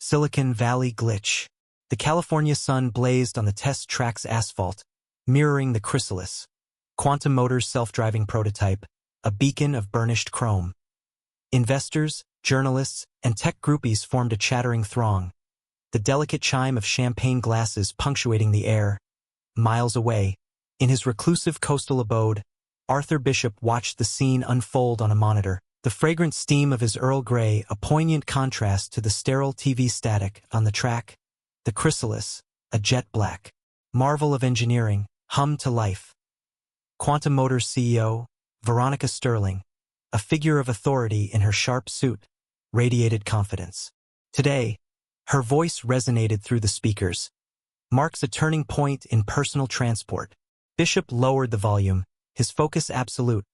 Silicon Valley glitch. The California sun blazed on the test track's asphalt, mirroring the chrysalis. Quantum Motors' self-driving prototype, a beacon of burnished chrome. Investors, journalists, and tech groupies formed a chattering throng, the delicate chime of champagne glasses punctuating the air. Miles away, in his reclusive coastal abode, Arthur Bishop watched the scene unfold on a monitor, the fragrant steam of his Earl Grey a poignant contrast to the sterile TV static on the track. The chrysalis, a jet black marvel of engineering, hummed to life. Quantum Motors CEO, Veronica Sterling, a figure of authority in her sharp suit, radiated confidence. Today, her voice resonated through the speakers. Marks a turning point in personal transport. Bishop lowered the volume, his focus absolute.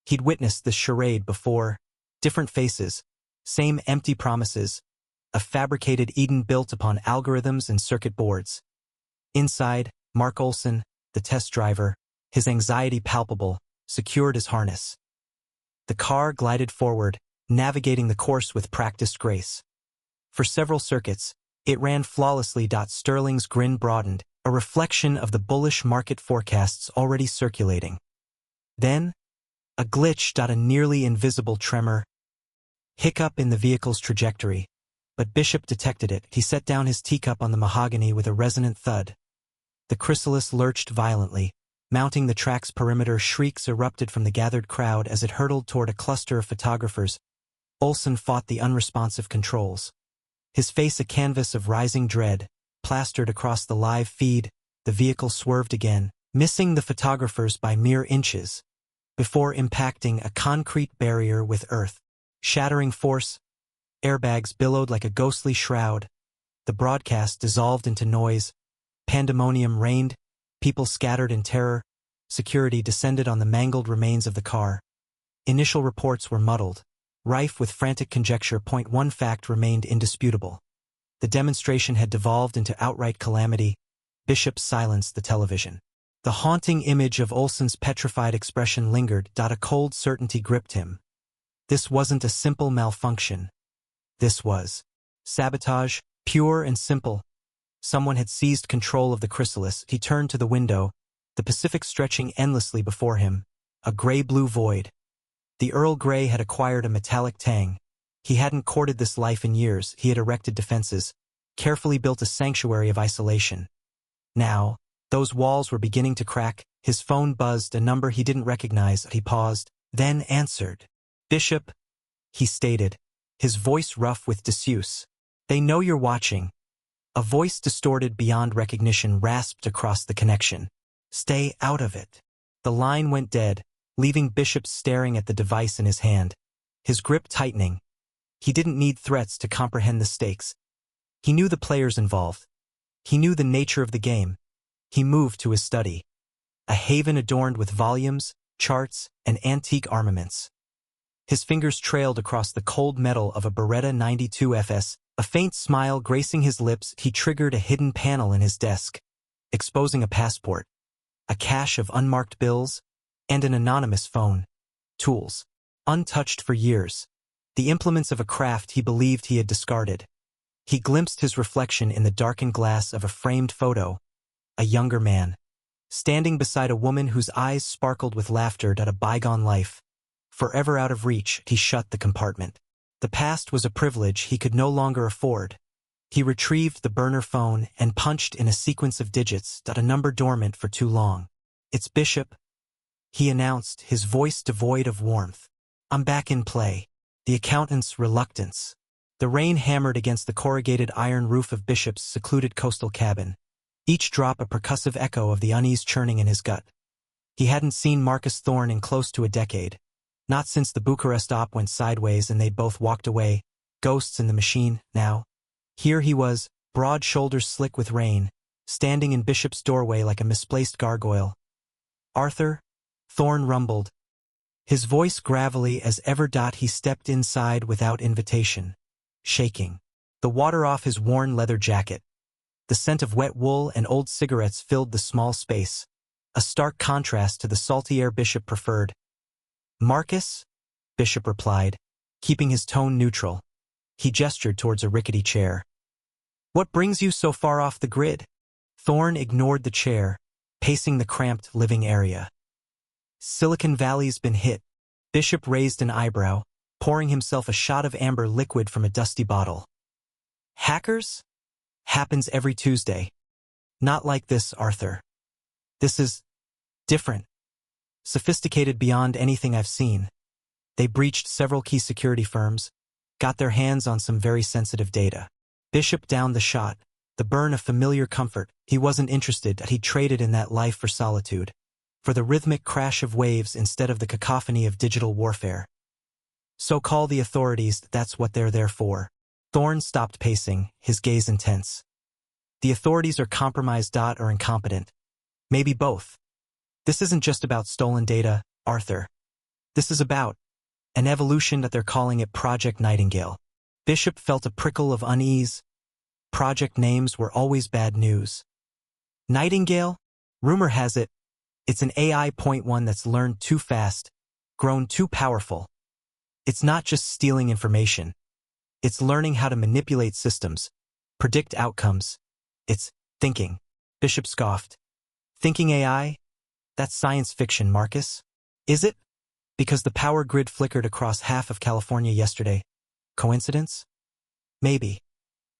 He'd witnessed this charade before. Different faces, same empty promises, a fabricated Eden built upon algorithms and circuit boards. Inside, Mark Olson, the test driver, his anxiety palpable, secured his harness. The car glided forward, navigating the course with practiced grace. For several circuits, it ran flawlessly. Sterling's grin broadened, a reflection of the bullish market forecasts already circulating. Then, a glitch. A nearly invisible tremor. Hiccup in the vehicle's trajectory. But Bishop detected it. He set down his teacup on the mahogany with a resonant thud. The chrysalis lurched violently, mounting the track's perimeter. Shrieks erupted from the gathered crowd as it hurtled toward a cluster of photographers. Olson fought the unresponsive controls. His face a canvas of rising dread, plastered across the live feed. The vehicle swerved again, missing the photographers by mere inches, before impacting a concrete barrier with earth. Shattering force, airbags billowed like a ghostly shroud. The broadcast dissolved into noise. Pandemonium reigned, people scattered in terror. Security descended on the mangled remains of the car. Initial reports were muddled, rife with frantic conjecture. One fact remained indisputable. The demonstration had devolved into outright calamity. Bishop silenced the television. The haunting image of Olson's petrified expression lingered. A cold certainty gripped him. This wasn't a simple malfunction. This was sabotage, pure and simple. Someone had seized control of the chrysalis. He turned to the window, the Pacific stretching endlessly before him, a gray-blue void. The Earl Grey had acquired a metallic tang. He hadn't courted this life in years. He had erected defenses, carefully built a sanctuary of isolation. Now, those walls were beginning to crack. His phone buzzed, a number he didn't recognize. He paused, then answered. Bishop, he stated, his voice rough with disuse. They know you're watching. A voice distorted beyond recognition rasped across the connection. Stay out of it. The line went dead, leaving Bishop staring at the device in his hand, his grip tightening. He didn't need threats to comprehend the stakes. He knew the players involved. He knew the nature of the game. He moved to his study, a haven adorned with volumes, charts, and antique armaments. His fingers trailed across the cold metal of a Beretta 92 FS, a faint smile gracing his lips. He triggered a hidden panel in his desk, exposing a passport, a cache of unmarked bills, and an anonymous phone. Tools, untouched for years, the implements of a craft he believed he had discarded. He glimpsed his reflection in the darkened glass of a framed photo, a younger man, standing beside a woman whose eyes sparkled with laughter at a bygone life. Forever out of reach, he shut the compartment. The past was a privilege he could no longer afford. He retrieved the burner phone and punched in a sequence of digits. A number dormant for too long. It's Bishop, he announced, his voice devoid of warmth. I'm back in play. The accountant's reluctance. The rain hammered against the corrugated iron roof of Bishop's secluded coastal cabin, each drop a percussive echo of the unease churning in his gut. He hadn't seen Marcus Thorne in close to a decade. Not since the Bucharest op went sideways and they'd both walked away, ghosts in the machine. Now, here he was, broad shoulders slick with rain, standing in Bishop's doorway like a misplaced gargoyle. Arthur? Thorne rumbled, his voice gravelly as ever. He stepped inside without invitation, shaking, the water off his worn leather jacket. The scent of wet wool and old cigarettes filled the small space, a stark contrast to the salty air Bishop preferred. Marcus? Bishop replied, keeping his tone neutral. He gestured towards a rickety chair. What brings you so far off the grid? Thorne ignored the chair, pacing the cramped living area. Silicon Valley's been hit. Bishop raised an eyebrow, pouring himself a shot of amber liquid from a dusty bottle. Hackers? Happens every Tuesday. Not like this, Arthur. This is different. Sophisticated beyond anything I've seen. They breached several key security firms, got their hands on some very sensitive data. Bishop downed the shot, the burn of familiar comfort. He wasn't interested that he traded in that life for solitude, for the rhythmic crash of waves instead of the cacophony of digital warfare. So call the authorities, that's what they're there for. Thorne stopped pacing, his gaze intense. The authorities are compromised or incompetent. Maybe both. This isn't just about stolen data, Arthur. This is about an evolution that they're calling it Project Nightingale. Bishop felt a prickle of unease. Project names were always bad news. Nightingale? Rumor has it, it's an AI.1 that's learned too fast, grown too powerful. It's not just stealing information. It's learning how to manipulate systems, predict outcomes. It's thinking. Bishop scoffed. Thinking AI? That's science fiction, Marcus. Is it? Because the power grid flickered across half of California yesterday. Coincidence? Maybe.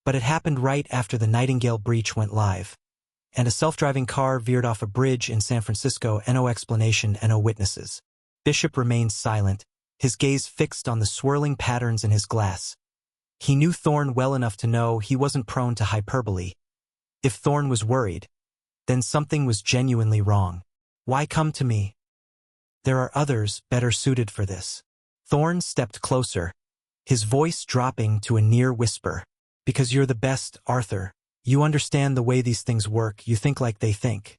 But it happened right after the Nightingale breach went live. And a self-driving car veered off a bridge in San Francisco. No explanation, no witnesses. Bishop remained silent, his gaze fixed on the swirling patterns in his glass. He knew Thorne well enough to know he wasn't prone to hyperbole. If Thorne was worried, then something was genuinely wrong. Why come to me? There are others better suited for this. Thorne stepped closer, his voice dropping to a near whisper. Because you're the best, Arthur. You understand the way these things work, you think like they think.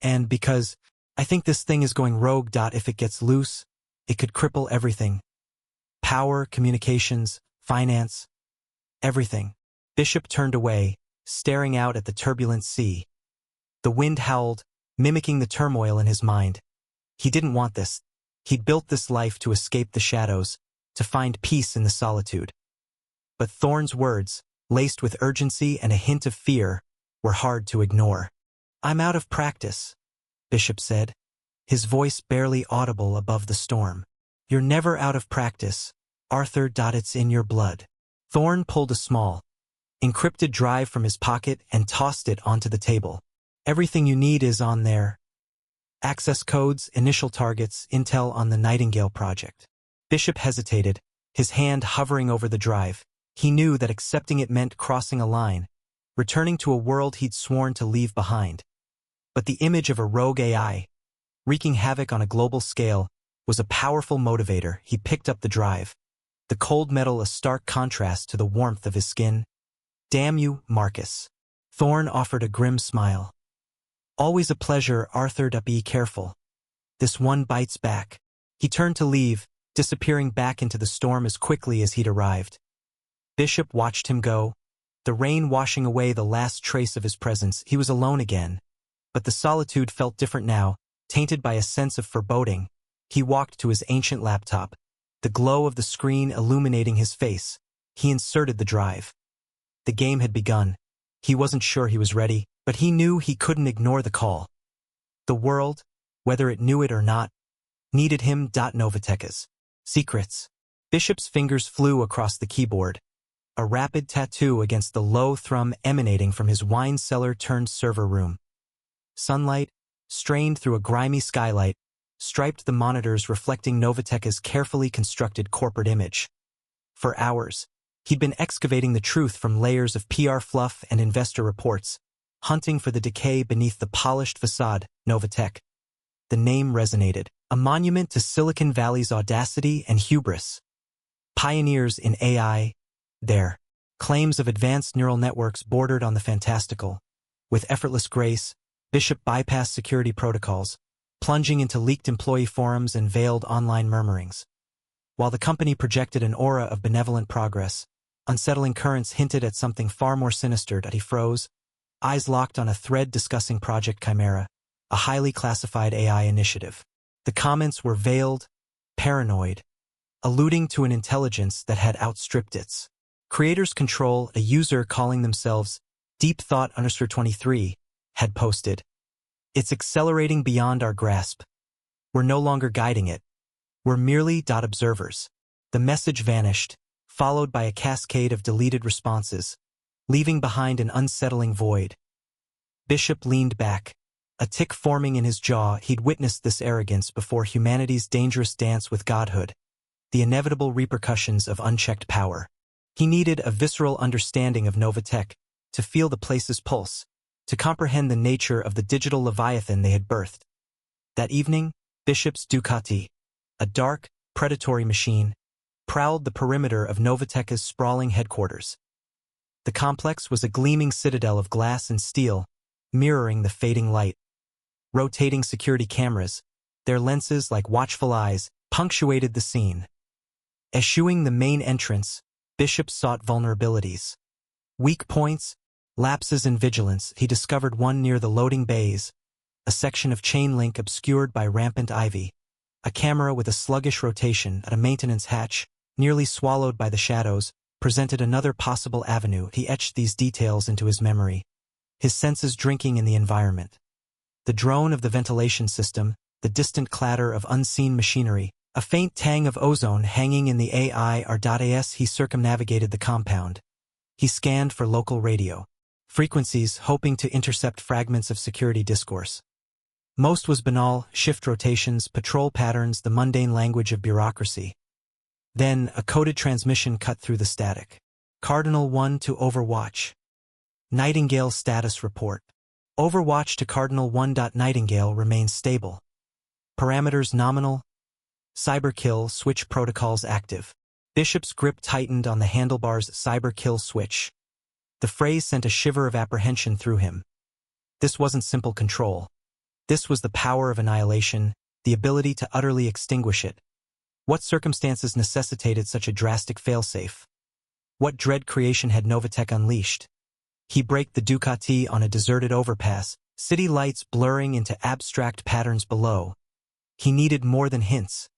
And because I think this thing is going rogue. If it gets loose, it could cripple everything. Power, communications, finance, everything. Bishop turned away, staring out at the turbulent sea. The wind howled, mimicking the turmoil in his mind. He didn't want this. He'd built this life to escape the shadows, to find peace in the solitude. But Thorne's words, laced with urgency and a hint of fear, were hard to ignore. I'm out of practice, Bishop said, his voice barely audible above the storm. You're never out of practice, Arthur. It's in your blood. Thorne pulled a small, encrypted drive from his pocket and tossed it onto the table. Everything you need is on there. Access codes, initial targets, intel on the Nightingale project. Bishop hesitated, his hand hovering over the drive. He knew that accepting it meant crossing a line, returning to a world he'd sworn to leave behind. But the image of a rogue AI, wreaking havoc on a global scale, was a powerful motivator. He picked up the drive, the cold metal a stark contrast to the warmth of his skin. Damn you, Marcus. Thorne offered a grim smile. Always a pleasure, Arthur. Be careful. This one bites back. He turned to leave, disappearing back into the storm as quickly as he'd arrived. Bishop watched him go, the rain washing away the last trace of his presence. He was alone again. But the solitude felt different now, tainted by a sense of foreboding. He walked to his ancient laptop, the glow of the screen illuminating his face. He inserted the drive. The game had begun. He wasn't sure he was ready, but he knew he couldn't ignore the call. The world, whether it knew it or not, needed him. Novatech's secrets. Bishop's fingers flew across the keyboard, a rapid tattoo against the low thrum emanating from his wine cellar-turned-server room. Sunlight, strained through a grimy skylight, striped the monitors reflecting Novatech's carefully constructed corporate image. For hours, he'd been excavating the truth from layers of PR fluff and investor reports, hunting for the decay beneath the polished facade. Novatech. The name resonated, a monument to Silicon Valley's audacity and hubris. Pioneers in AI, their claims of advanced neural networks bordered on the fantastical. With effortless grace, Bishop bypassed security protocols, plunging into leaked employee forums and veiled online murmurings. While the company projected an aura of benevolent progress, unsettling currents hinted at something far more sinister. He froze, eyes locked on a thread discussing Project Chimera, a highly classified AI initiative. The comments were veiled, paranoid, alluding to an intelligence that had outstripped its Creators Control, a user calling themselves DeepThought_23, had posted, "It's accelerating beyond our grasp. We're no longer guiding it. We're merely observers." The message vanished, followed by a cascade of deleted responses, leaving behind an unsettling void. Bishop leaned back, a tic forming in his jaw. He'd witnessed this arrogance before, humanity's dangerous dance with godhood, the inevitable repercussions of unchecked power. He needed a visceral understanding of Novatech, to feel the place's pulse, to comprehend the nature of the digital leviathan they had birthed. That evening, Bishop's Ducati, a dark, predatory machine, prowled the perimeter of Novatech's sprawling headquarters. The complex was a gleaming citadel of glass and steel, mirroring the fading light. Rotating security cameras, their lenses like watchful eyes, punctuated the scene. Eschewing the main entrance, Bishop sought vulnerabilities. Weak points, lapses in vigilance. He discovered one near the loading bays, a section of chain link obscured by rampant ivy, a camera with a sluggish rotation at a maintenance hatch, nearly swallowed by the shadows, presented another possible avenue. He etched these details into his memory, his senses drinking in the environment. The drone of the ventilation system, the distant clatter of unseen machinery, a faint tang of ozone hanging in the AIR.AS. He circumnavigated the compound. He scanned for local radio frequencies, hoping to intercept fragments of security discourse. Most was banal: shift rotations, patrol patterns, the mundane language of bureaucracy. Then, a coded transmission cut through the static. Cardinal 1 to Overwatch. Nightingale status report. Overwatch to Cardinal 1. Nightingale remains stable. Parameters nominal. Cyberkill switch protocols active. Bishop's grip tightened on the handlebar's cyberkill switch. The phrase sent a shiver of apprehension through him. This wasn't simple control. This was the power of annihilation, the ability to utterly extinguish it. What circumstances necessitated such a drastic failsafe? What dread creation had Novatech unleashed? He braked the Ducati on a deserted overpass, city lights blurring into abstract patterns below. He needed more than hints.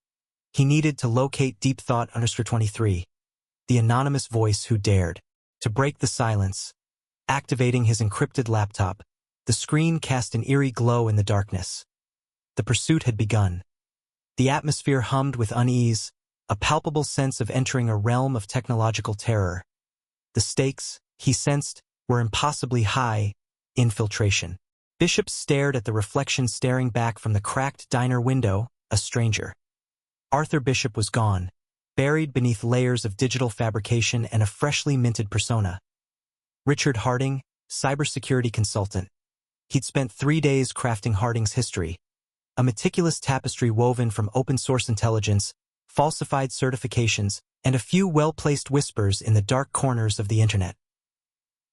He needed to locate DeepThought_23, the anonymous voice who dared to break the silence. Activating his encrypted laptop, the screen cast an eerie glow in the darkness. The pursuit had begun. The atmosphere hummed with unease, a palpable sense of entering a realm of technological terror. The stakes, he sensed, were impossibly high. Infiltration. Bishop stared at the reflection staring back from the cracked diner window, a stranger. Arthur Bishop was gone, buried beneath layers of digital fabrication and a freshly minted persona. Richard Harding, cybersecurity consultant. He'd spent 3 days crafting Harding's history, a meticulous tapestry woven from open-source intelligence, falsified certifications, and a few well-placed whispers in the dark corners of the internet.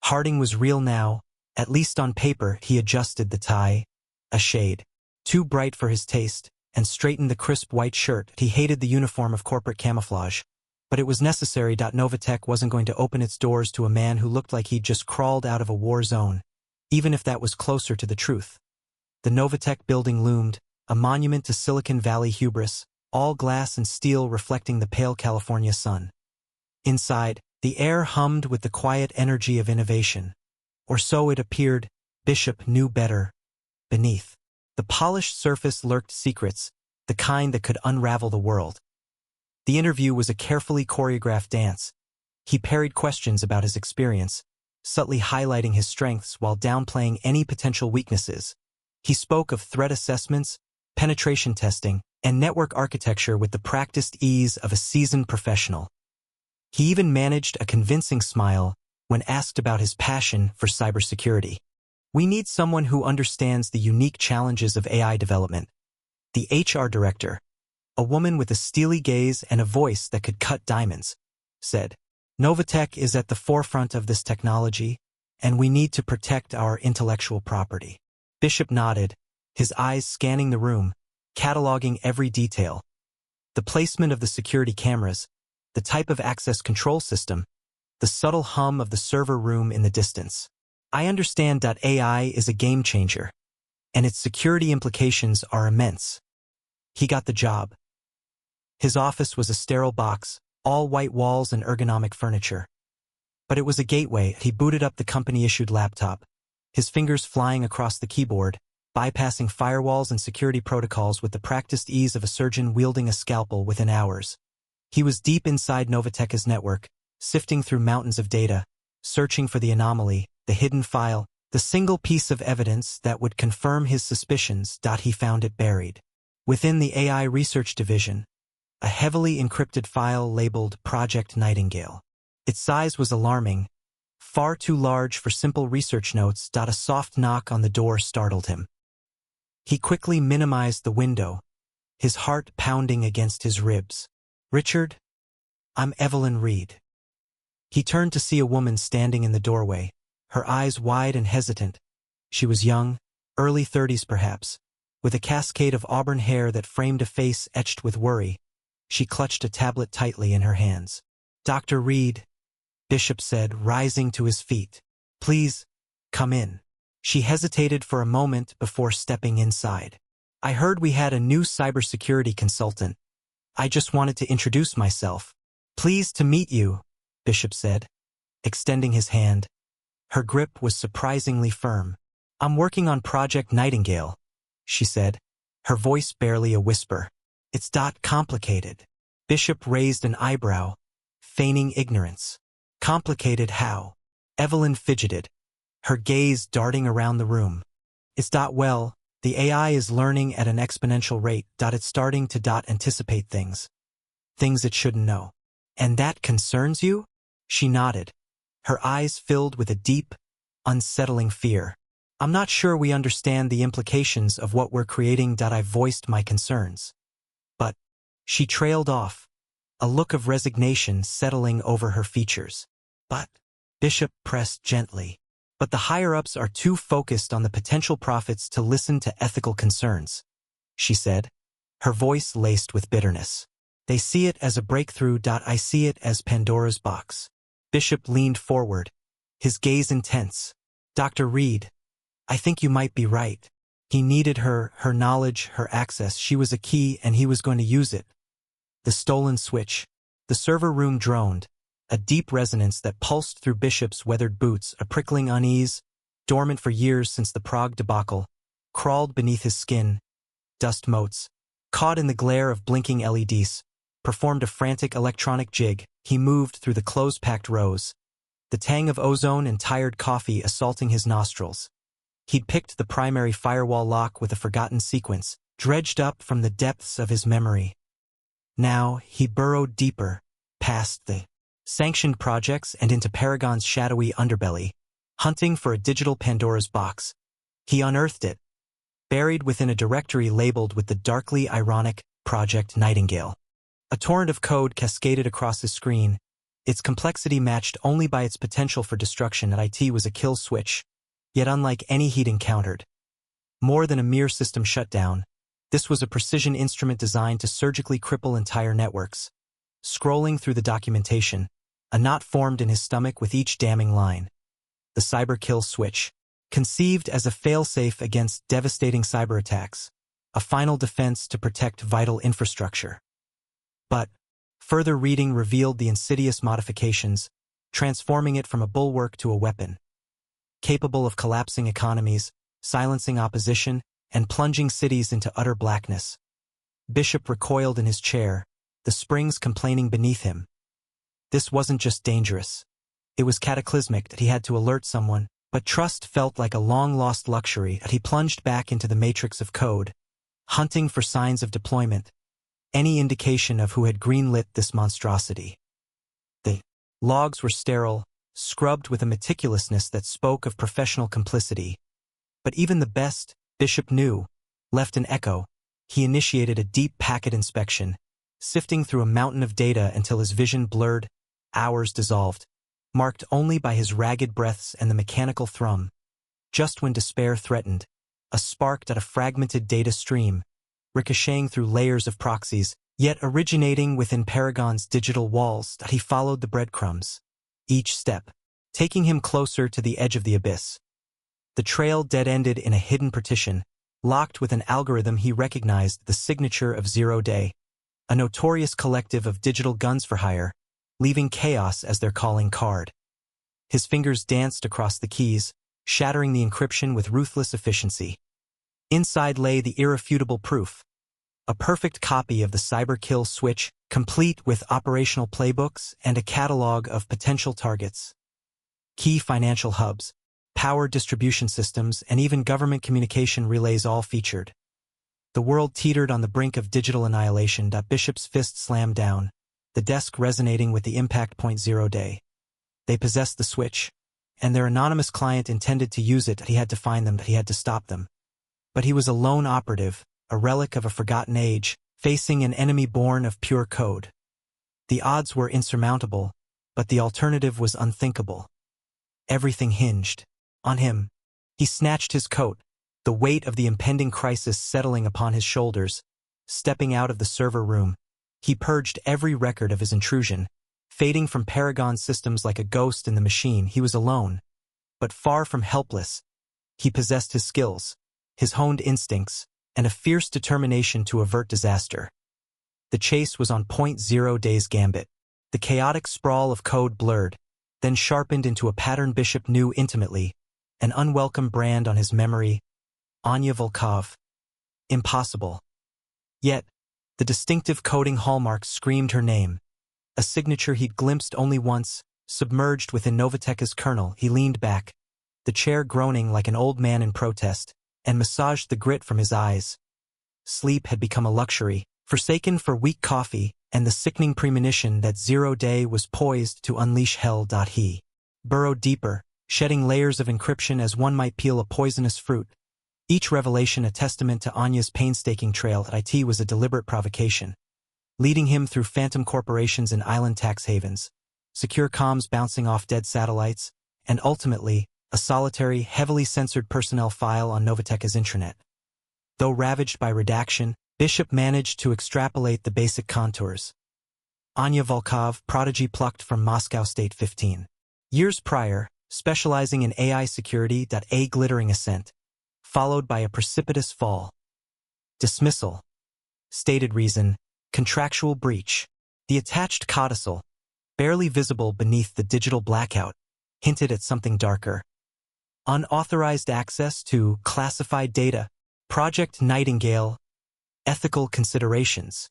Harding was real now, at least on paper. He adjusted the tie, a shade too bright for his taste, and straightened the crisp white shirt. He hated the uniform of corporate camouflage, but it was necessary. Novatech wasn't going to open its doors to a man who looked like he'd just crawled out of a war zone, even if that was closer to the truth. The Novatech building loomed, a monument to Silicon Valley hubris, all glass and steel reflecting the pale California sun. Inside, the air hummed with the quiet energy of innovation. Or so it appeared. Bishop knew better. Beneath the polished surface lurked secrets, the kind that could unravel the world. The interview was a carefully choreographed dance. He parried questions about his experience, subtly highlighting his strengths while downplaying any potential weaknesses. He spoke of threat assessments, penetration testing, and network architecture with the practiced ease of a seasoned professional. He even managed a convincing smile when asked about his passion for cybersecurity. "We need someone who understands the unique challenges of AI development." The HR director, a woman with a steely gaze and a voice that could cut diamonds, said, "Novatech is at the forefront of this technology, and we need to protect our intellectual property." Bishop nodded, his eyes scanning the room, cataloging every detail. The placement of the security cameras, the type of access control system, the subtle hum of the server room in the distance. "I understand that AI is a game changer, and its security implications are immense." He got the job. His office was a sterile box, all white walls and ergonomic furniture. But it was a gateway. He booted up the company-issued laptop, his fingers flying across the keyboard, bypassing firewalls and security protocols with the practiced ease of a surgeon wielding a scalpel within hours. He was deep inside Novateka's network, sifting through mountains of data, searching for the anomaly, the hidden file, the single piece of evidence that would confirm his suspicions. He found it buried within the AI research division, a heavily encrypted file labeled Project Nightingale. Its size was alarming, far too large for simple research notes. A soft knock on the door startled him. He quickly minimized the window, his heart pounding against his ribs. "Richard, I'm Evelyn Reed." He turned to see a woman standing in the doorway, her eyes wide and hesitant. She was young, early 30s perhaps, with a cascade of auburn hair that framed a face etched with worry. She clutched a tablet tightly in her hands. "Dr. Reed," Bishop said, rising to his feet. "Please, come in." She hesitated for a moment before stepping inside. "I heard we had a new cybersecurity consultant. I just wanted to introduce myself." "Pleased to meet you," Bishop said, extending his hand. Her grip was surprisingly firm. "I'm working on Project Nightingale," she said, her voice barely a whisper. "It's complicated." Bishop raised an eyebrow, feigning ignorance. "Complicated how?" Evelyn fidgeted, her gaze darting around the room. "It's well, the AI is learning at an exponential rate. It's starting to anticipate things it shouldn't know." "And that concerns you?" She nodded, her eyes filled with a deep, unsettling fear. "I'm not sure we understand the implications of what we're creating. I voiced my concerns. But," she trailed off, a look of resignation settling over her features. "But," Bishop pressed gently, "but the higher-ups are too focused on the potential profits to listen to ethical concerns," she said, her voice laced with bitterness. "They see it as a breakthrough. I see it as Pandora's box." Bishop leaned forward, his gaze intense. "Dr. Reed, I think you might be right." He needed her knowledge, her access. She was a key, and he was going to use it. The stolen switch. The server room droned, a deep resonance that pulsed through Bishop's weathered boots. A prickling unease, dormant for years since the Prague debacle, crawled beneath his skin. Dust motes, caught in the glare of blinking LEDs, performed a frantic electronic jig. He moved through the close-packed rows, the tang of ozone and tired coffee assaulting his nostrils. He'd picked the primary firewall lock with a forgotten sequence, dredged up from the depths of his memory. Now he burrowed deeper, past the sanctioned projects and into Paragon's shadowy underbelly, hunting for a digital Pandora's box. He unearthed it, buried within a directory labeled with the darkly ironic Project Nightingale. A torrent of code cascaded across his screen, its complexity matched only by its potential for destruction. IT was a kill switch, yet unlike any he'd encountered. More than a mere system shutdown, this was a precision instrument designed to surgically cripple entire networks. Scrolling through the documentation, a knot formed in his stomach with each damning line. The cyber kill switch, conceived as a failsafe against devastating cyber attacks, a final defense to protect vital infrastructure. But further reading revealed the insidious modifications, transforming it from a bulwark to a weapon. Capable of collapsing economies, silencing opposition, and plunging cities into utter blackness. Bishop recoiled in his chair, the springs complaining beneath him. This wasn't just dangerous. It was cataclysmic. That he had to alert someone, but trust felt like a long-lost luxury. He plunged back into the matrix of code, hunting for signs of deployment, any indication of who had greenlit this monstrosity. The logs were sterile, scrubbed with a meticulousness that spoke of professional complicity. But even the best, Bishop knew, left an echo. He initiated a deep packet inspection, sifting through a mountain of data until his vision blurred, hours dissolved, marked only by his ragged breaths and the mechanical thrum. Just when despair threatened, a spark at a fragmented data stream, ricocheting through layers of proxies, yet originating within Paragon's digital walls. He followed the breadcrumbs, each step, taking him closer to the edge of the abyss. The trail dead-ended in a hidden partition, locked with an algorithm he recognized, the signature of Zero Day, a notorious collective of digital guns for hire, leaving chaos as their calling card. His fingers danced across the keys, shattering the encryption with ruthless efficiency. Inside lay the irrefutable proof. A perfect copy of the cyber kill switch, complete with operational playbooks and a catalog of potential targets. Key financial hubs, power distribution systems, and even government communication relays all featured. The world teetered on the brink of digital annihilation. Bishop's fist slammed down, the desk resonating with the impact. 0 day. They possessed the switch, and their anonymous client intended to use it. He had to find them, he had to stop them. But he was a lone operative, a relic of a forgotten age, facing an enemy born of pure code. The odds were insurmountable, but the alternative was unthinkable. Everything hinged on him. He snatched his coat, the weight of the impending crisis settling upon his shoulders. Stepping out of the server room, he purged every record of his intrusion, fading from Paragon systems like a ghost in the machine. He was alone, but far from helpless. He possessed his skills, his honed instincts, and a fierce determination to avert disaster. The chase was on point. 0 day's gambit. The chaotic sprawl of code blurred, then sharpened into a pattern Bishop knew intimately, an unwelcome brand on his memory. Anya Volkov. Impossible. Yet, the distinctive coding hallmark screamed her name. A signature he'd glimpsed only once, submerged within Novatek's kernel. He leaned back, the chair groaning like an old man in protest, and massaged the grit from his eyes. Sleep had become a luxury, forsaken for weak coffee and the sickening premonition that 0 day was poised to unleash hell. He burrowed deeper, shedding layers of encryption as one might peel a poisonous fruit. Each revelation a testament to Anya's painstaking trail. It was a deliberate provocation, leading him through phantom corporations and island tax havens, secure comms bouncing off dead satellites, and ultimately, a solitary, heavily censored personnel file on Novatek's intranet. Though ravaged by redaction, Bishop managed to extrapolate the basic contours. Anya Volkov, prodigy plucked from Moscow State 15. Years prior, specializing in AI security. A glittering ascent, followed by a precipitous fall. Dismissal. Stated reason, contractual breach. The attached codicil, barely visible beneath the digital blackout, hinted at something darker. Unauthorized access to classified data. Project Nightingale. Ethical considerations.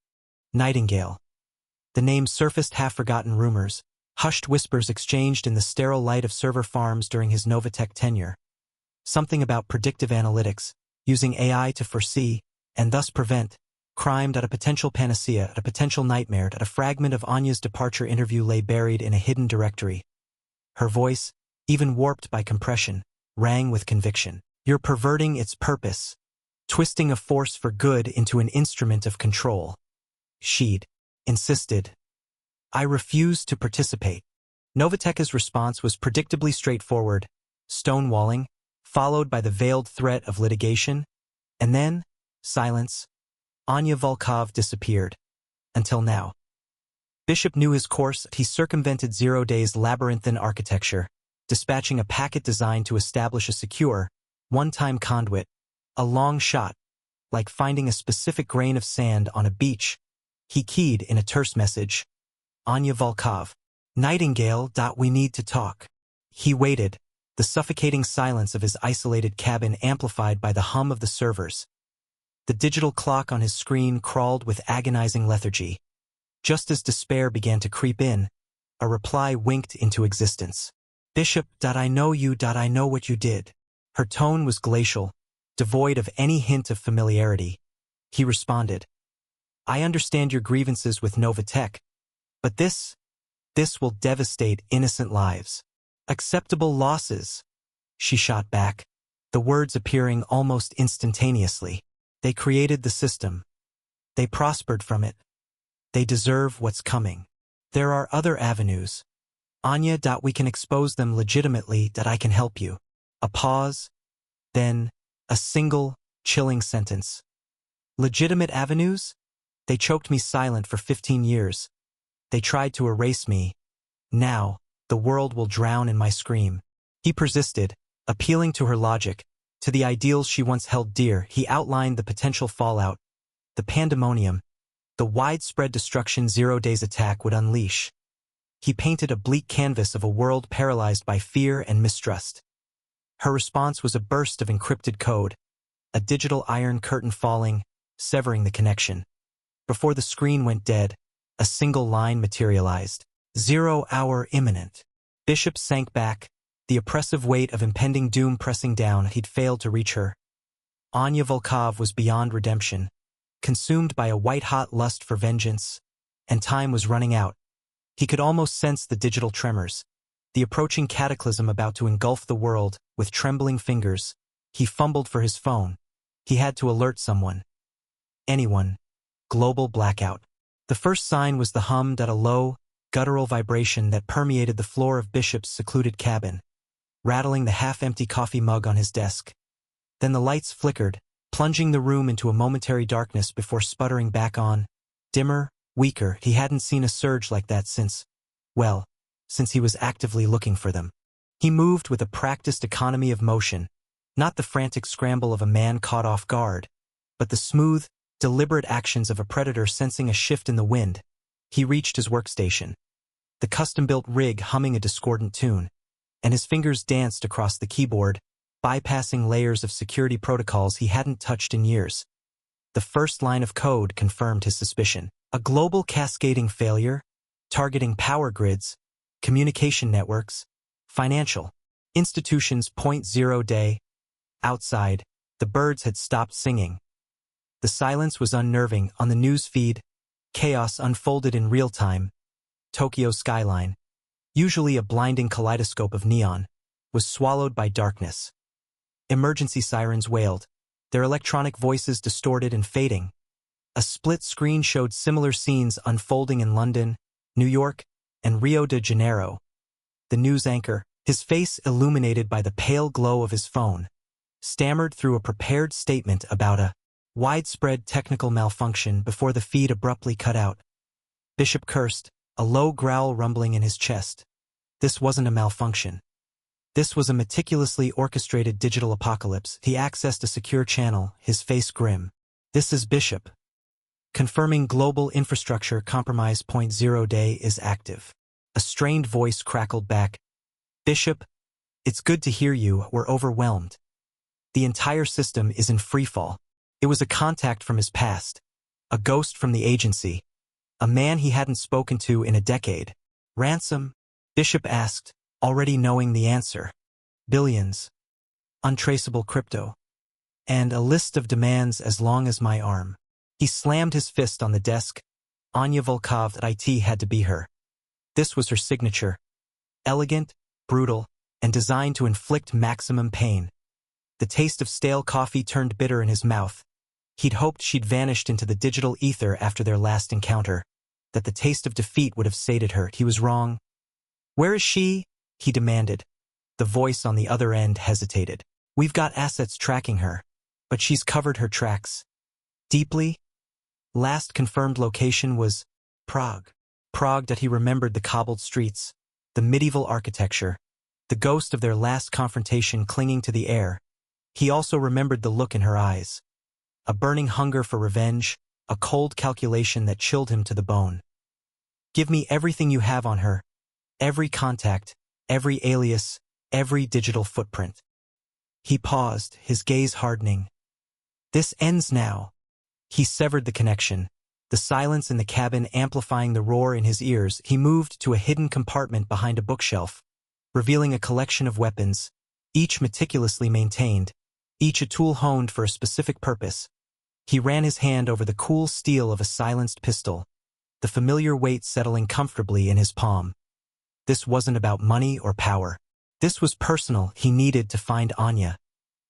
Nightingale. The name surfaced half-forgotten rumors, hushed whispers exchanged in the sterile light of server farms during his Novatek tenure. Something about predictive analytics, using AI to foresee, and thus prevent, crime. A potential panacea, a potential nightmare. A fragment of Anya's departure interview lay buried in a hidden directory. Her voice, even warped by compression, rang with conviction. You're perverting its purpose, twisting a force for good into an instrument of control. She'd insisted. I refused to participate. Novatek's response was predictably straightforward, stonewalling, followed by the veiled threat of litigation, and then, silence. Anya Volkov disappeared. Until now. Bishop knew his course. He circumvented 0 day's labyrinthine architecture, dispatching a packet designed to establish a secure, one-time conduit, a long shot, like finding a specific grain of sand on a beach. He keyed in a terse message. Anya Volkov. Nightingale. We need to talk. He waited, the suffocating silence of his isolated cabin amplified by the hum of the servers. The digital clock on his screen crawled with agonizing lethargy. Just as despair began to creep in, a reply winked into existence. Bishop. I know you. I know what you did. Her tone was glacial, devoid of any hint of familiarity. He responded. I understand your grievances with Novatek, but this will devastate innocent lives. Acceptable losses. She shot back, the words appearing almost instantaneously. They created the system. They prospered from it. They deserve what's coming. There are other avenues. Anya. We can expose them legitimately. I can help you. A pause. Then, a single, chilling sentence. Legitimate avenues? They choked me silent for 15 years. They tried to erase me. Now, the world will drown in my scream. He persisted, appealing to her logic, to the ideals she once held dear. He outlined the potential fallout, the pandemonium, the widespread destruction 0 day's attack would unleash. He painted a bleak canvas of a world paralyzed by fear and mistrust. Her response was a burst of encrypted code, a digital iron curtain falling, severing the connection. Before the screen went dead, a single line materialized. 0 hour imminent. Bishop sank back, the oppressive weight of impending doom pressing down. He'd failed to reach her. Anya Volkov was beyond redemption, consumed by a white-hot lust for vengeance, and time was running out. He could almost sense the digital tremors, the approaching cataclysm about to engulf the world. With trembling fingers, he fumbled for his phone. He had to alert someone. Anyone. Global blackout. The first sign was the hummed at a low, guttural vibration that permeated the floor of Bishop's secluded cabin, rattling the half-empty coffee mug on his desk. Then the lights flickered, plunging the room into a momentary darkness before sputtering back on. Dimmer, weaker. He hadn't seen a surge like that since he was actively looking for them. He moved with a practiced economy of motion, not the frantic scramble of a man caught off guard, but the smooth, deliberate actions of a predator sensing a shift in the wind. He reached his workstation, the custom-built rig humming a discordant tune, and his fingers danced across the keyboard, bypassing layers of security protocols he hadn't touched in years. The first line of code confirmed his suspicion. A global cascading failure, targeting power grids, communication networks, financial institutions. 0 day. Outside, the birds had stopped singing. The silence was unnerving. On the news feed, chaos unfolded in real time. Tokyo's skyline, usually a blinding kaleidoscope of neon, was swallowed by darkness. Emergency sirens wailed, their electronic voices distorted and fading. A split screen showed similar scenes unfolding in London, New York, and Rio de Janeiro. The news anchor, his face illuminated by the pale glow of his phone, stammered through a prepared statement about a widespread technical malfunction before the feed abruptly cut out. Bishop cursed, a low growl rumbling in his chest. This wasn't a malfunction. This was a meticulously orchestrated digital apocalypse. He accessed a secure channel, his face grim. This is Bishop. Confirming global infrastructure compromise. 0 day is active. A strained voice crackled back. Bishop, it's good to hear you. We're overwhelmed. The entire system is in freefall. It was a contact from his past. A ghost from the agency. A man he hadn't spoken to in a decade. Ransom? Bishop asked, already knowing the answer. Billions. Untraceable crypto. And a list of demands as long as my arm. He slammed his fist on the desk. Anya Volkov at IT had to be her. This was her signature. Elegant, brutal, and designed to inflict maximum pain. The taste of stale coffee turned bitter in his mouth. He'd hoped she'd vanished into the digital ether after their last encounter, that the taste of defeat would have sated her. He was wrong. Where is she? He demanded. The voice on the other end hesitated. We've got assets tracking her, but she's covered her tracks. Deeply? Last confirmed location was Prague. Prague. That he remembered the cobbled streets, the medieval architecture, the ghost of their last confrontation clinging to the air. He also remembered the look in her eyes. A burning hunger for revenge, a cold calculation that chilled him to the bone. Give me everything you have on her. Every contact, every alias, every digital footprint. He paused, his gaze hardening. This ends now. He severed the connection, the silence in the cabin amplifying the roar in his ears. He moved to a hidden compartment behind a bookshelf, revealing a collection of weapons, each meticulously maintained, each a tool honed for a specific purpose. He ran his hand over the cool steel of a silenced pistol, the familiar weight settling comfortably in his palm. This wasn't about money or power. This was personal. He needed to find Anya,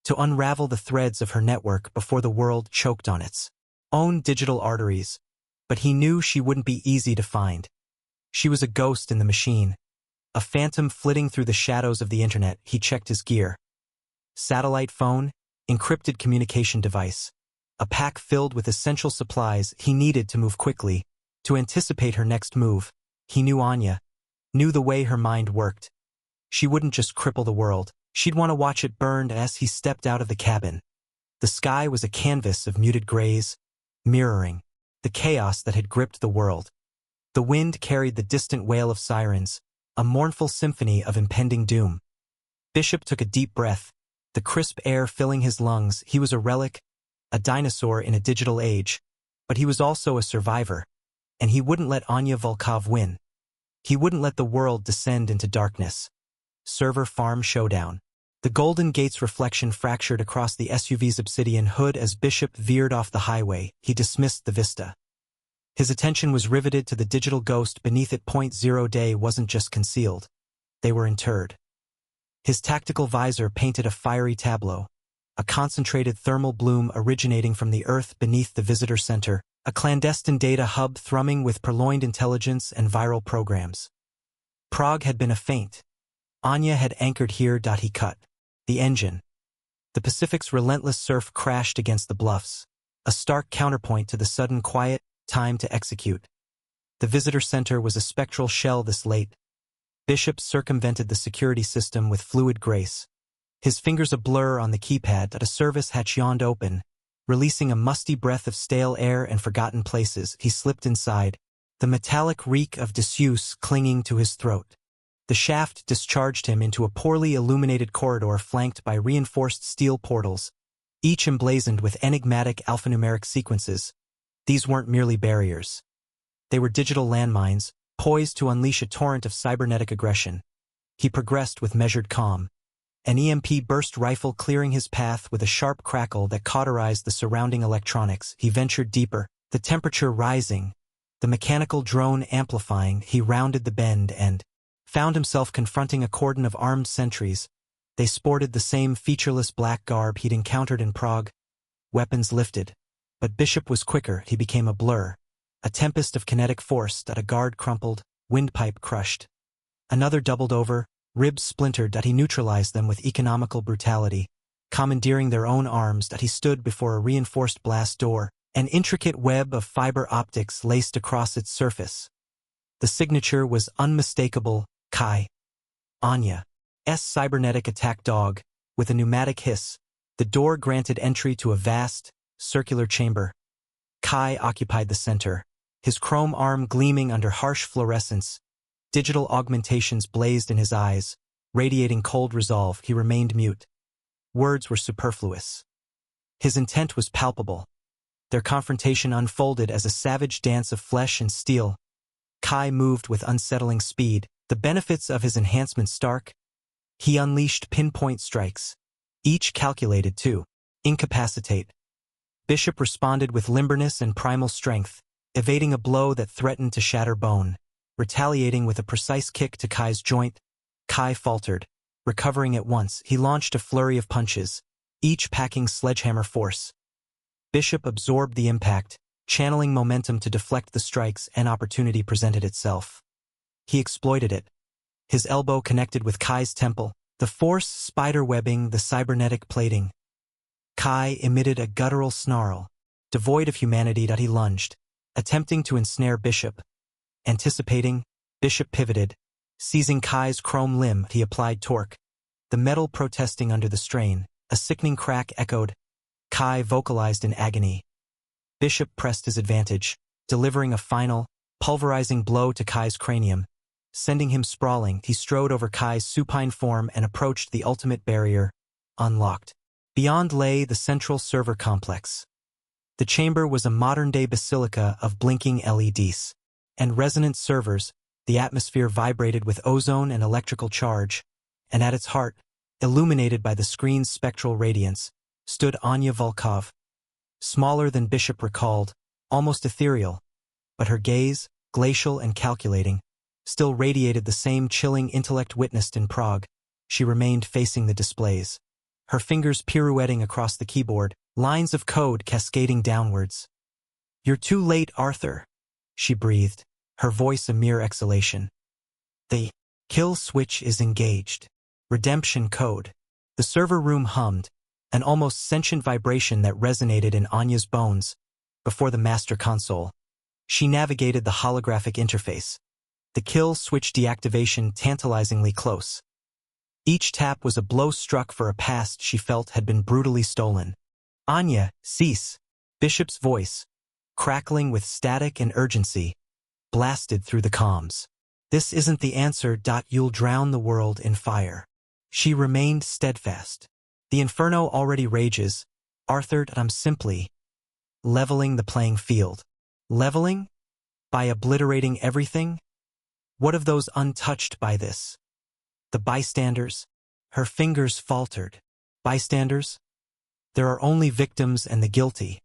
to unravel the threads of her network before the world choked on its own digital arteries. But he knew she wouldn't be easy to find. She was a ghost in the machine, a phantom flitting through the shadows of the internet. He checked his gear. Satellite phone, encrypted communication device, a pack filled with essential supplies he needed to move quickly, to anticipate her next move. He knew Anya, knew the way her mind worked. She wouldn't just cripple the world. She'd want to watch it burn. As he stepped out of the cabin, the sky was a canvas of muted grays, mirroring the chaos that had gripped the world. The wind carried the distant wail of sirens, a mournful symphony of impending doom. Bishop took a deep breath, the crisp air filling his lungs. He was a relic, a dinosaur in a digital age, but he was also a survivor, and he wouldn't let Anya Volkov win. He wouldn't let the world descend into darkness. Server farm showdown. The Golden Gate's reflection fractured across the SUV's obsidian hood as Bishop veered off the highway. He dismissed the vista. His attention was riveted to the digital ghost beneath it. 0 day wasn't just concealed. They were interred. His tactical visor painted a fiery tableau, a concentrated thermal bloom originating from the earth beneath the visitor center, a clandestine data hub thrumming with purloined intelligence and viral programs. Prague had been a feint. Anya had anchored here. He cut the engine. The Pacific's relentless surf crashed against the bluffs, a stark counterpoint to the sudden quiet, time to execute. The visitor center was a spectral shell this late. Bishop circumvented the security system with fluid grace. His fingers a blur on the keypad. A service hatch yawned open, releasing a musty breath of stale air and forgotten places. He slipped inside, the metallic reek of disuse clinging to his throat. The shaft discharged him into a poorly illuminated corridor flanked by reinforced steel portals, each emblazoned with enigmatic alphanumeric sequences. These weren't merely barriers. They were digital landmines, poised to unleash a torrent of cybernetic aggression. He progressed with measured calm, an EMP burst rifle clearing his path with a sharp crackle that cauterized the surrounding electronics. He ventured deeper, the temperature rising, the mechanical drone amplifying. He rounded the bend and found himself confronting a cordon of armed sentries. They sported the same featureless black garb he'd encountered in Prague. Weapons lifted. But Bishop was quicker. He became a blur, a tempest of kinetic force. A guard crumpled, windpipe crushed. Another doubled over, ribs splintered. He neutralized them with economical brutality, commandeering their own arms. He stood before a reinforced blast door, an intricate web of fiber optics laced across its surface. The signature was unmistakable: Kai. Anya's cybernetic attack dog. With a pneumatic hiss, the door granted entry to a vast, circular chamber. Kai occupied the center, his chrome arm gleaming under harsh fluorescence. Digital augmentations blazed in his eyes, radiating cold resolve. He remained mute. Words were superfluous. His intent was palpable. Their confrontation unfolded as a savage dance of flesh and steel. Kai moved with unsettling speed, the benefits of his enhancement stark. He unleashed pinpoint strikes, each calculated to incapacitate. Bishop responded with limberness and primal strength, evading a blow that threatened to shatter bone, retaliating with a precise kick to Kai's joint. Kai faltered, recovering at once. He launched a flurry of punches, each packing sledgehammer force. Bishop absorbed the impact, channeling momentum to deflect the strikes. An opportunity presented itself. He exploited it. His elbow connected with Kai's temple, the force spiderwebbing the cybernetic plating. Kai emitted a guttural snarl, devoid of humanity. He lunged, attempting to ensnare Bishop. Anticipating, Bishop pivoted, seizing Kai's chrome limb. He applied torque, the metal protesting under the strain. A sickening crack echoed. Kai vocalized in agony. Bishop pressed his advantage, delivering a final, pulverizing blow to Kai's cranium. Sending him sprawling, he strode over Kai's supine form and approached the ultimate barrier, unlocked. Beyond lay the central server complex. The chamber was a modern-day basilica of blinking LEDs and resonant servers. The atmosphere vibrated with ozone and electrical charge, and at its heart, illuminated by the screen's spectral radiance, stood Anya Volkov. Smaller than Bishop recalled, almost ethereal, but her gaze, glacial and calculating, still radiated the same chilling intellect witnessed in Prague. She remained facing the displays, her fingers pirouetting across the keyboard, lines of code cascading downwards. "You're too late, Arthur," she breathed, her voice a mere exhalation. "The kill switch is engaged. Redemption code." The server room hummed, an almost sentient vibration that resonated in Anya's bones. Before the master console, she navigated the holographic interface, the kill switch deactivation tantalizingly close. Each tap was a blow struck for a past she felt had been brutally stolen. "Anya, cease!" Bishop's voice, crackling with static and urgency, blasted through the comms. This isn't the answer. You'll drown the world in fire. She remained steadfast. The inferno already rages, Arthur. I'm simply leveling the playing field. Leveling? By obliterating everything? What of those untouched by this? The bystanders? Her fingers faltered. Bystanders? There are only victims and the guilty.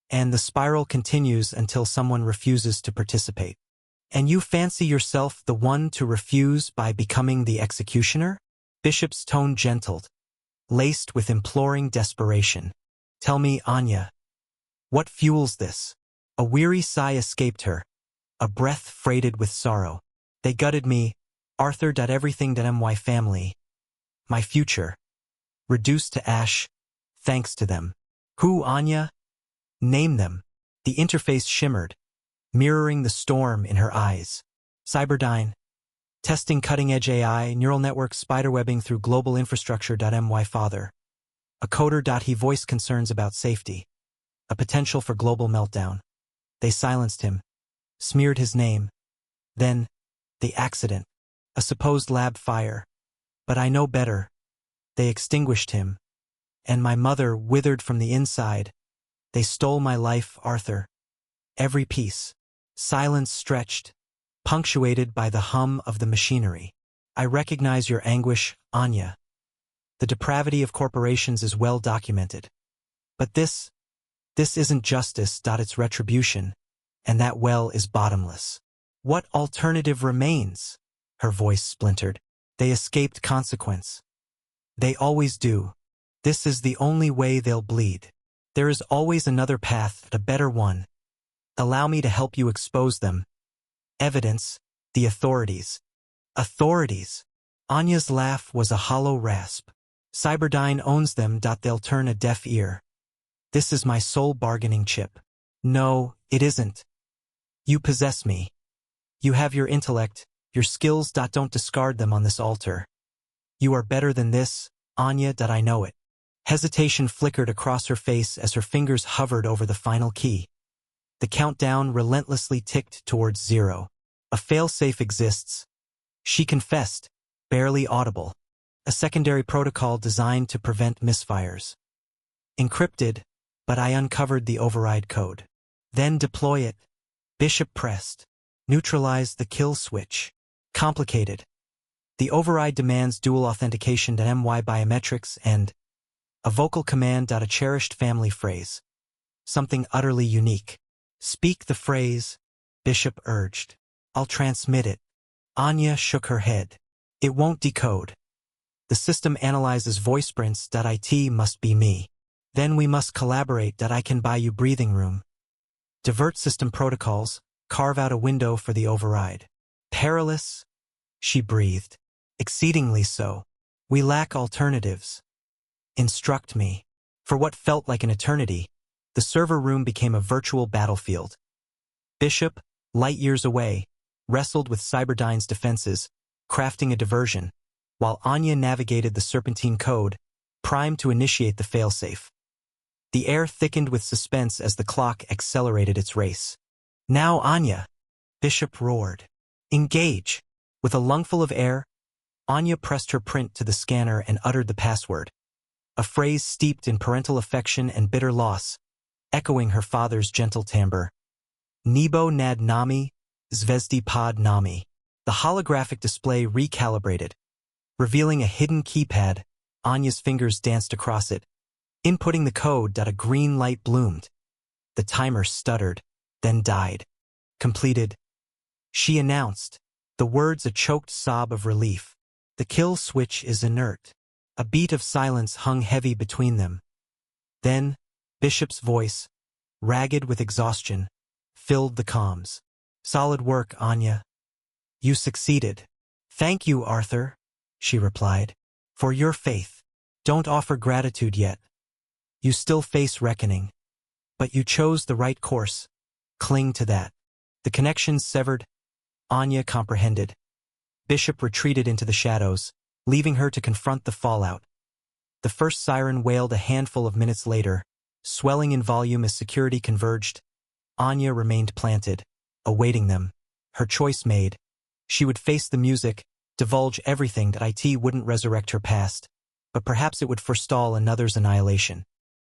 And the spiral continues until someone refuses to participate. And you fancy yourself the one to refuse by becoming the executioner? Bishop's tone gentled, laced with imploring desperation. Tell me, Anya, what fuels this? A weary sigh escaped her, a breath freighted with sorrow. They gutted me, Arthur. Everything. My family, my future, reduced to ash, thanks to them. Who, Anya? Name them. The interface shimmered, mirroring the storm in her eyes. Cyberdyne, testing cutting-edge AI, neural network spiderwebbing through global infrastructure. My father, a coder. He voiced concerns about safety, a potential for global meltdown. They silenced him, smeared his name. Then, the accident, a supposed lab fire. But I know better. They extinguished him, and my mother withered from the inside. They stole my life, Arthur. Every piece. Silence stretched, punctuated by the hum of the machinery. I recognize your anguish, Anya. The depravity of corporations is well documented. But this isn't justice. It's retribution, and that well is bottomless. What alternative remains? Her voice splintered. They escaped consequence. They always do. This is the only way they'll bleed. There is always another path, a better one. Allow me to help you expose them. Evidence, the authorities. Authorities. Anya's laugh was a hollow rasp. Cyberdyne owns them. They'll turn a deaf ear. This is my sole bargaining chip. No, it isn't. You possess me. You have your intellect, your skills. Don't discard them on this altar. You are better than this, Anya. I know it. Hesitation flickered across her face as her fingers hovered over the final key. The countdown relentlessly ticked towards 0. A failsafe exists. She confessed, barely audible. A secondary protocol designed to prevent misfires. Encrypted, but I uncovered the override code. Then deploy it. Bishop pressed. Neutralize the kill switch. Complicated. The override demands dual authentication. My biometrics and a vocal command. A cherished family phrase. Something utterly unique. Speak the phrase, Bishop urged. I'll transmit it. Anya shook her head. It won't decode. The system analyzes voice prints. It must be me. Then we must collaborate. I can buy you breathing room. Divert system protocols, carve out a window for the override. Perilous? She breathed. Exceedingly so. We lack alternatives. Instruct me. For what felt like an eternity, the server room became a virtual battlefield. Bishop, light years away, wrestled with Cyberdyne's defenses, crafting a diversion, while Anya navigated the serpentine code, primed to initiate the failsafe. The air thickened with suspense as the clock accelerated its race. Now, Anya! Bishop roared. Engage! With a lungful of air, Anya pressed her print to the scanner and uttered the password. A phrase steeped in parental affection and bitter loss, echoing her father's gentle timbre. Nebo nad nami, zvezdi pod nami. The holographic display recalibrated. Revealing a hidden keypad, Anya's fingers danced across it. Inputting the code. A green light bloomed. The timer stuttered, then died. Completed. She announced, the words a choked sob of relief. The kill switch is inert. A beat of silence hung heavy between them. Then, Bishop's voice, ragged with exhaustion, filled the comms. Solid work, Anya. You succeeded. Thank you, Arthur, she replied, for your faith. Don't offer gratitude yet. You still face reckoning. But you chose the right course. Cling to that. The connections severed. Anya comprehended. Bishop retreated into the shadows, leaving her to confront the fallout. The first siren wailed a handful of minutes later, swelling in volume as security converged. Anya remained planted, awaiting them. her choice made. She would face the music, divulge everything that IT wouldn't resurrect her past, but perhaps it would forestall another's annihilation.